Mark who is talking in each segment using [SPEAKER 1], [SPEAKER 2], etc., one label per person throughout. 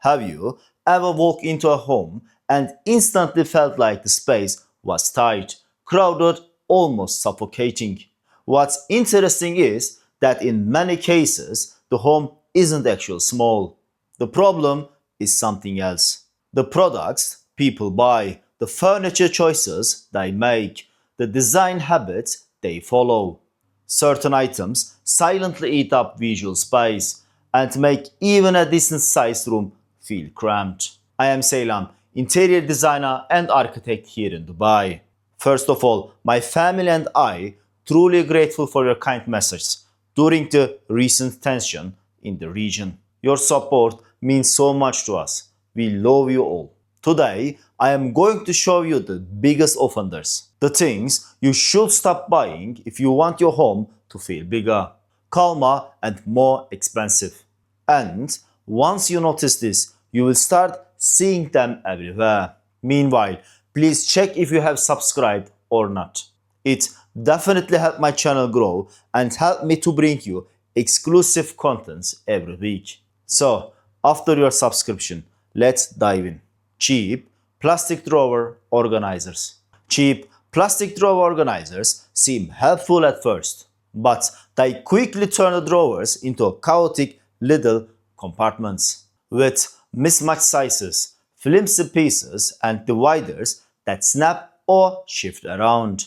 [SPEAKER 1] Have you ever walked into a home and instantly felt like the space was tight, crowded, almost suffocating? What's interesting is that in many cases, the home isn't actually small. The problem is something else. The products people buy, the furniture choices they make, the design habits they follow. Certain items silently eat up visual space and make even a decent sized room feel cramped. I am Seylan, interior designer and architect here in Dubai. First of all, my family and I truly grateful for your kind messages during the recent tension in the region. Your support means so much to us. We love you all. Today, I am going to show you the biggest offenders, the things you should stop buying if you want your home to feel bigger, calmer, and more expensive. And once you notice this, you will start seeing them everywhere. Meanwhile, please check if you have subscribed or not. It definitely helped my channel grow and helped me to bring you exclusive contents every week. So, after your subscription, let's dive in. Cheap plastic drawer organizers. Cheap plastic drawer organizers seem helpful at first, but they quickly turn the drawers into chaotic little compartments with mismatched sizes, flimsy pieces, and dividers that snap or shift around.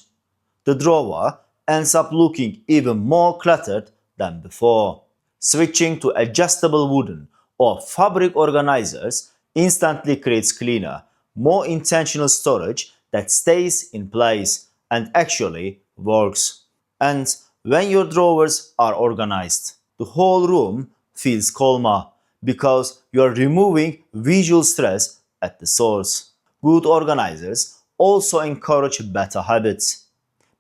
[SPEAKER 1] The drawer ends up looking even more cluttered than before. Switching to adjustable wooden or fabric organizers instantly creates cleaner, more intentional storage that stays in place and actually works. And when your drawers are organized, the whole room feels calmer because you are removing visual stress at the source. Good organizers also encourage better habits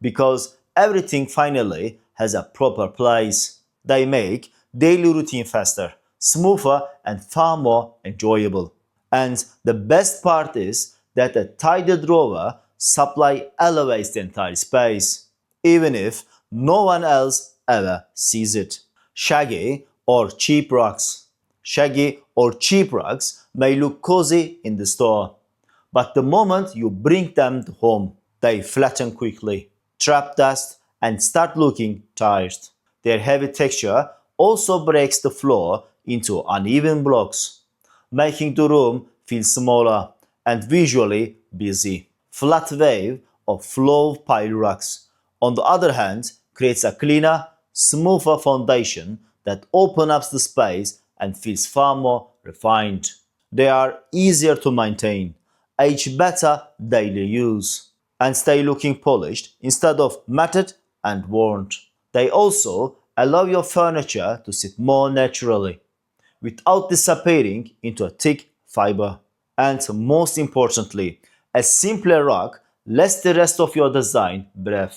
[SPEAKER 1] because everything finally has a proper place. They make daily routine faster, smoother, and far more enjoyable. And the best part is that a tidy drawer supply elevates the entire space, even if no one else ever sees it. Shaggy or cheap rugs. Shaggy or cheap rugs may look cozy in the store, but the moment you bring them home, they flatten quickly, trap dust, and start looking tired. Their heavy texture also breaks the floor into uneven blocks, making the room feel smaller and visually busy. Flat wave or flow pile rugs, on the other hand, creates a cleaner, smoother foundation that opens up the space and feels far more refined. They are easier to maintain, age better daily use, and stay looking polished instead of matted and worn. They also allow your furniture to sit more naturally, without disappearing into a thick fiber. And most importantly, a simpler rug lets the rest of your design breathe,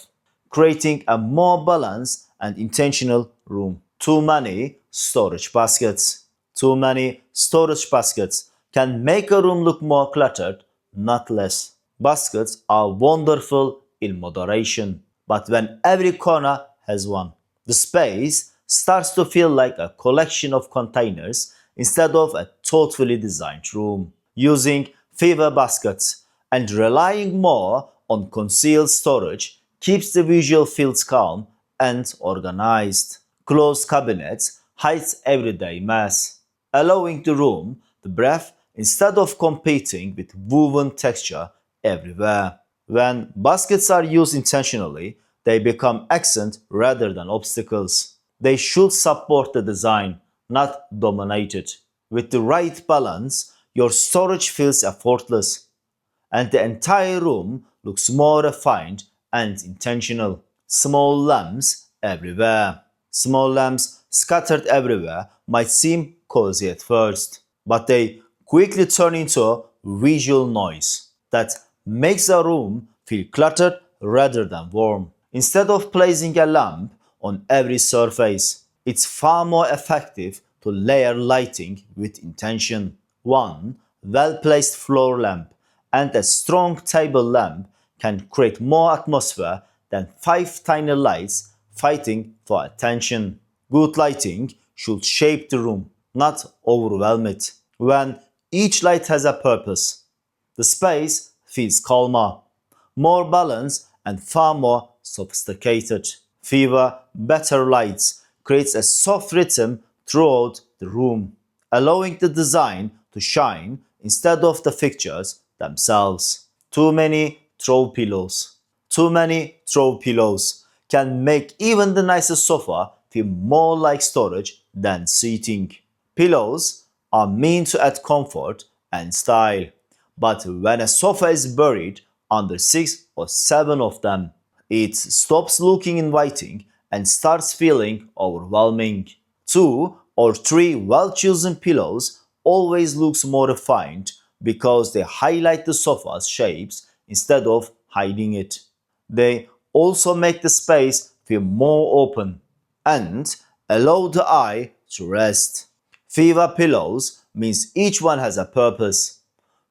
[SPEAKER 1] creating a more balanced and intentional room. Too many storage baskets. Too many storage baskets can make a room look more cluttered, not less. Baskets are wonderful in moderation, but when every corner has one, the space starts to feel like a collection of containers instead of a thoughtfully designed room. Using fewer baskets and relying more on concealed storage keeps the visual feels calm and organized. Closed cabinets hides everyday mess, allowing the room to breathe instead of competing with woven texture everywhere. When baskets are used intentionally, they become accent rather than obstacles. They should support the design, not dominate it. With the right balance, your storage feels effortless, and the entire room looks more refined and intentional. Small lamps everywhere. Small lamps scattered everywhere might seem cozy at first, but they quickly turn into visual noise that makes a room feel cluttered rather than warm. Instead of placing a lamp on every surface, it's far more effective to layer lighting with intention. One well-placed floor lamp and a strong table lamp can create more atmosphere than 5 tiny lights fighting for attention. Good lighting should shape the room, not overwhelm it. When Each light has a purpose. The space feels calmer, more balanced, and far more sophisticated. Fewer, better lights creates a soft rhythm throughout the room, allowing the design to shine instead of the fixtures themselves. Too many throw pillows. Too many throw pillows can make even the nicest sofa feel more like storage than seating. Pillows are meant to add comfort and style, but when a sofa is buried under 6 or 7 of them, it stops looking inviting and starts feeling overwhelming. 2 or 3 well-chosen pillows always looks more refined because they highlight the sofa's shapes instead of hiding it. They also make the space feel more open and allow the eye to rest. Fewer pillows means each one has a purpose,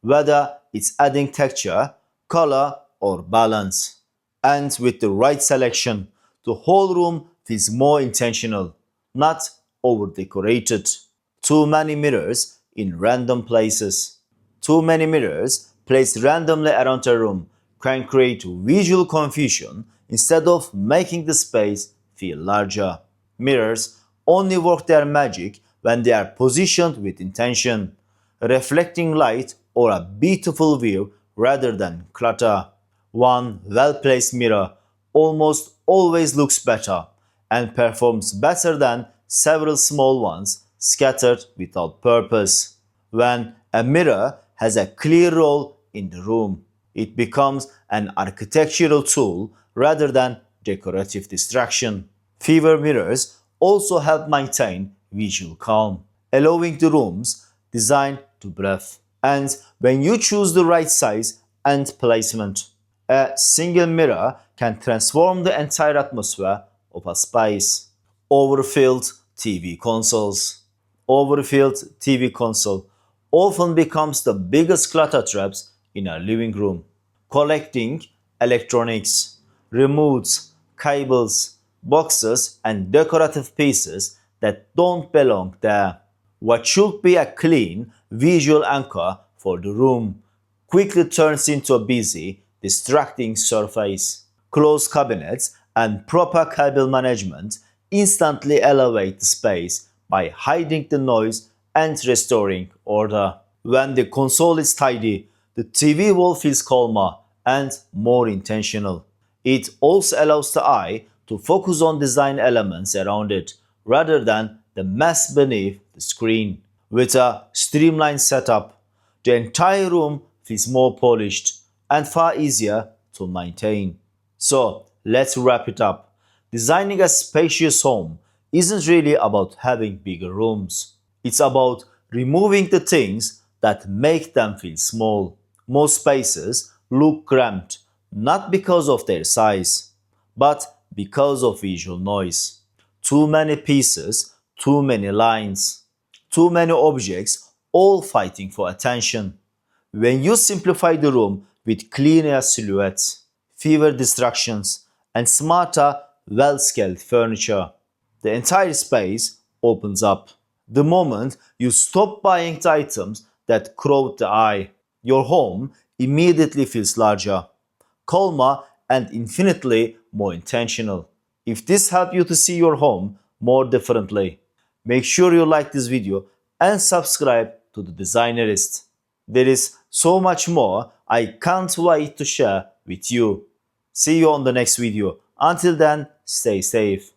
[SPEAKER 1] whether it's adding texture, color, or balance. And with the right selection, the whole room feels more intentional, not over decorated. Too many mirrors in random places. Too many mirrors placed randomly around a room can create visual confusion instead of making the space feel larger. Mirrors only work their magic when they are positioned with intention, reflecting light or a beautiful view rather than clutter. One well placed mirror almost always looks better and performs better than several small ones scattered without purpose. When a mirror has a clear role in the room, it becomes an architectural tool rather than decorative distraction. Fewer mirrors also help maintain visual calm, allowing the room's design to breathe. And when you choose the right size and placement, a single mirror can transform the entire atmosphere of a space. Overfilled TV consoles. Overfilled TV console often becomes the biggest clutter traps in a living room. Collecting electronics, remotes, cables, boxes, and decorative pieces that don't belong there. What should be a clean visual anchor for the room quickly turns into a busy, distracting surface. Closed cabinets and proper cable management instantly elevate the space by hiding the noise and restoring order. When the console is tidy, the TV wall feels calmer and more intentional. It also allows the eye to focus on design elements around it rather than the mess beneath the screen. With a streamlined setup, the entire room feels more polished and far easier to maintain. So, let's wrap it up. Designing a spacious home isn't really about having bigger rooms. It's about removing the things that make them feel small. Most spaces look cramped, not because of their size, but because of visual noise. Too many pieces, too many lines, too many objects, all fighting for attention. When you simplify the room with cleaner silhouettes, fewer distractions, and smarter, well scaled furniture, the entire space opens up. The moment you stop buying the items that crowd the eye, your home immediately feels larger, calmer, and infinitely more intentional. If this helped you to see your home more differently, make sure you like this video and subscribe to the Designerist. There is so much more I can't wait to share with you. See you on the next video. Until then, stay safe.